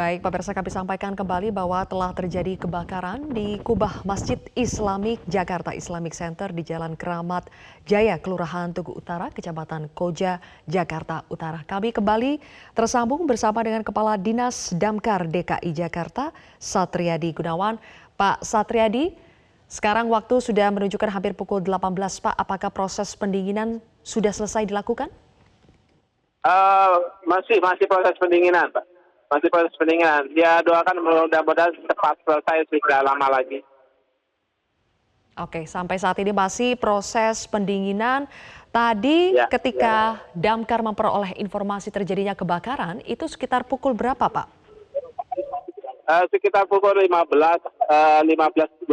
Baik, pemirsa kami sampaikan kembali bahwa telah terjadi kebakaran di kubah Masjid Islamik Jakarta Islamic Center di Jalan Keramat Jaya, Kelurahan Tugu Utara, Kecamatan Koja, Jakarta Utara. Kami kembali tersambung bersama dengan Kepala Dinas Damkar DKI Jakarta, Satriadi Gunawan. Pak Satriadi, sekarang waktu sudah menunjukkan hampir pukul 18, Pak. Apakah proses pendinginan sudah selesai dilakukan? Masih proses pendinginan, Pak. Masih proses pendinginan. Ya doakan mudah-mudahan cepat selesai, tidak lama lagi. Oke, sampai saat ini masih proses pendinginan. Tadi Ya. ketika Damkar memperoleh informasi terjadinya kebakaran, itu sekitar pukul berapa, Pak? Sekitar pukul 15.20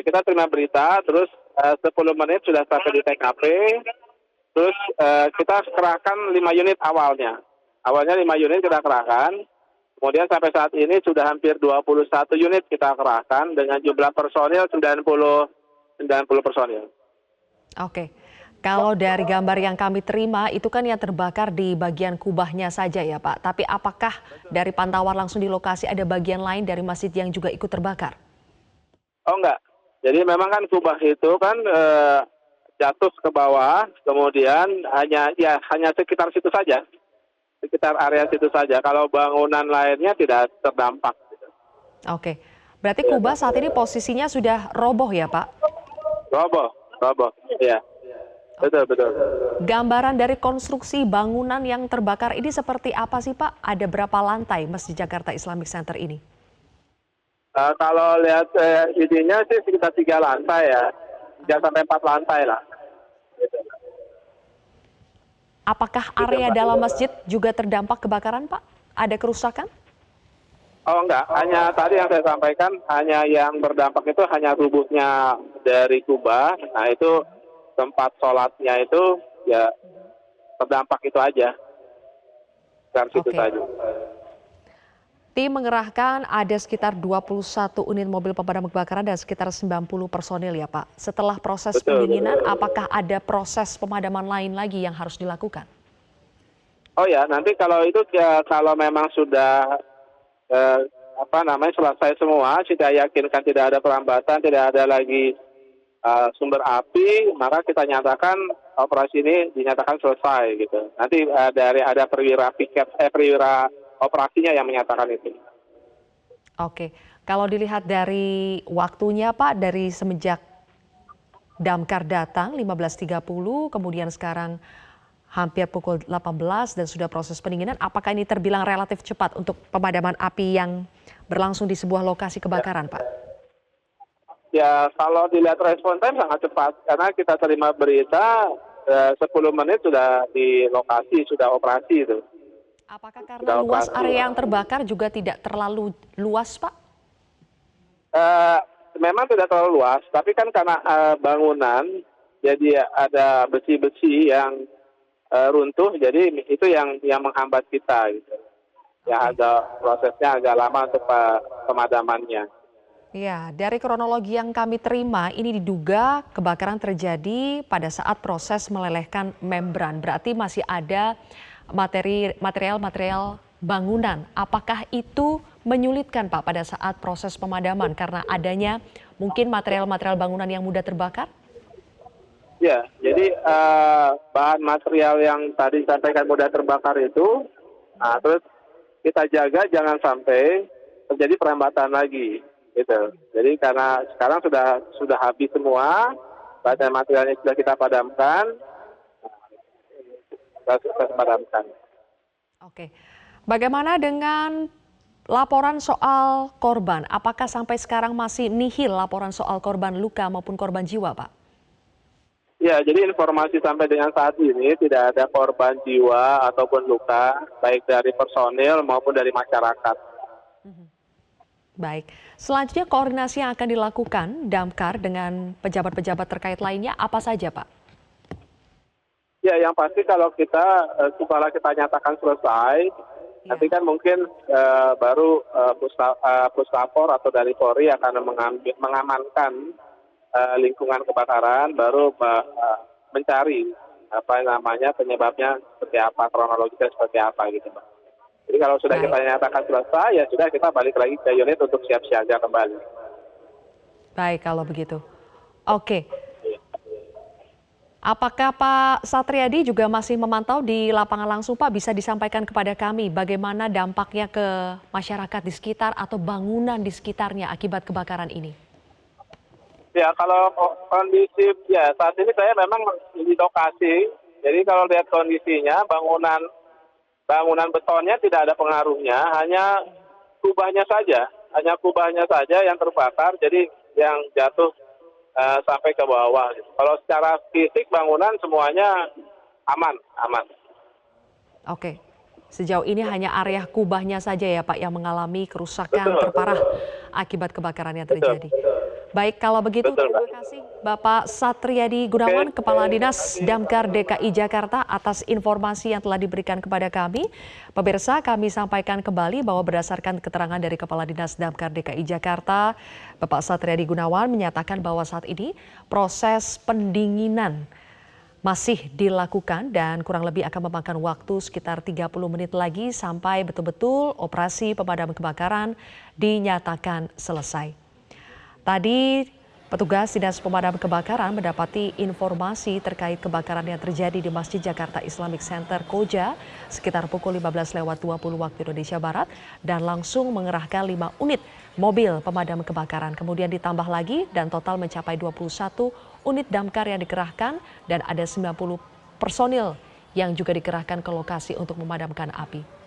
kita terima berita, terus 10 menit sudah sampai di TKP. Terus kita kerahkan 5 unit awalnya. Awalnya 5 unit kita kerahkan, kemudian sampai saat ini sudah hampir 21 unit kita kerahkan dengan jumlah personil 90 personil. Oke, kalau dari gambar yang kami terima itu kan yang terbakar di bagian kubahnya saja ya Pak. Tapi apakah dari pantauan langsung di lokasi ada bagian lain dari masjid yang juga ikut terbakar? Oh enggak, jadi memang kan kubah itu kan jatuh ke bawah, kemudian hanya sekitar situ saja. Sekitar area situ saja. Kalau bangunan lainnya tidak terdampak. Oke, berarti kubah saat ini posisinya sudah roboh ya Pak? Roboh, iya. Betul. Gambaran dari konstruksi bangunan yang terbakar ini seperti apa sih Pak? Ada berapa lantai Masjid Jakarta Islamic Center ini? Kalau lihat idenya sih sekitar 3 lantai ya. 3 sampai 4 lantai lah. Gitu. Apakah area dalam masjid juga terdampak kebakaran Pak? Ada kerusakan? Oh enggak, hanya tadi yang saya sampaikan, hanya yang berdampak itu hanya rubuhnya dari kubah. Nah itu tempat sholatnya itu ya terdampak itu aja. Dari situ saja. Tim mengerahkan ada sekitar 21 unit mobil pemadam kebakaran dan sekitar 90 personil ya Pak. Setelah proses pendinginan, apakah ada proses pemadaman lain lagi yang harus dilakukan? Oh ya, nanti kalau itu ya, kalau memang sudah selesai semua, sudah yakinkan tidak ada perlambatan, tidak ada lagi sumber api, maka kita nyatakan operasi ini dinyatakan selesai gitu. Nanti ada perwira operasinya yang menyatakan itu. Oke, kalau dilihat dari waktunya Pak, dari semenjak Damkar datang 15.30, kemudian sekarang hampir pukul 18 dan sudah proses pendinginan, apakah ini terbilang relatif cepat untuk pemadaman api yang berlangsung di sebuah lokasi kebakaran Pak? Ya, kalau dilihat respon time sangat cepat, karena kita terima berita 10 menit sudah di lokasi, sudah operasi itu. Apakah karena luas area yang terbakar juga tidak terlalu luas, Pak? Memang tidak terlalu luas, tapi kan karena bangunan, jadi ada besi-besi yang runtuh, jadi itu yang menghambat kita. Gitu. Ya, prosesnya agak lama untuk pemadamannya. Ya, dari kronologi yang kami terima, ini diduga kebakaran terjadi pada saat proses melelehkan membran. Berarti masih ada material bangunan. Apakah itu menyulitkan Pak pada saat proses pemadaman karena adanya mungkin material-material bangunan yang mudah terbakar? Ya, jadi bahan material yang tadi disampaikan mudah terbakar itu, nah, terus kita jaga jangan sampai terjadi perlambatan lagi, gitu. Jadi karena sekarang sudah habis semua, bahan materialnya sudah kita padamkan. Oke, bagaimana dengan laporan soal korban? Apakah sampai sekarang masih nihil laporan soal korban luka maupun korban jiwa, Pak? Ya, jadi informasi sampai dengan saat ini tidak ada korban jiwa ataupun luka, baik dari personil maupun dari masyarakat. Baik, selanjutnya koordinasi yang akan dilakukan Damkar dengan pejabat-pejabat terkait lainnya apa saja, Pak? Ya, yang pasti kalau setelah kita nyatakan selesai, nanti kan mungkin baru Puslapor atau dari Polri akan mengamankan lingkungan kebakaran, baru mencari penyebabnya seperti apa, kronologisnya seperti apa gitu, Pak. Jadi kalau sudah Baik. kita nyatakan selesai, ya sudah kita balik lagi ke unit untuk siap siaga kembali. Baik kalau begitu. Oke. Apakah Pak Satriadi juga masih memantau di lapangan langsung, Pak? Bisa disampaikan kepada kami bagaimana dampaknya ke masyarakat di sekitar atau bangunan di sekitarnya akibat kebakaran ini? Ya, kalau kondisi ya saat ini saya memang di lokasi. Jadi kalau lihat kondisinya, bangunan betonnya tidak ada pengaruhnya, hanya kubahnya saja yang terbakar. Jadi yang jatuh sampai ke bawah. Kalau secara fisik bangunan semuanya aman, aman. Oke. Sejauh ini hanya area kubahnya saja ya Pak yang mengalami kerusakan Betul, terparah akibat kebakaran yang betul, terjadi. Baik, kalau begitu betul, Mbak. terima kasih Bapak Satriadi Gunawan, Oke, Kepala Dinas Damkar DKI Jakarta atas informasi yang telah diberikan kepada kami. Pemirsa, kami sampaikan kembali bahwa berdasarkan keterangan dari Kepala Dinas Damkar DKI Jakarta, Bapak Satriadi Gunawan menyatakan bahwa saat ini proses pendinginan masih dilakukan dan kurang lebih akan memakan waktu sekitar 30 menit lagi sampai betul-betul operasi pemadam kebakaran dinyatakan selesai. Tadi petugas Dinas Pemadam Kebakaran mendapati informasi terkait kebakaran yang terjadi di Masjid Jakarta Islamic Center Koja sekitar pukul 15.20 waktu Indonesia Barat dan langsung mengerahkan 5 unit mobil pemadam kebakaran. Kemudian ditambah lagi dan total mencapai 21 unit damkar yang dikerahkan dan ada 90 personil yang juga dikerahkan ke lokasi untuk memadamkan api.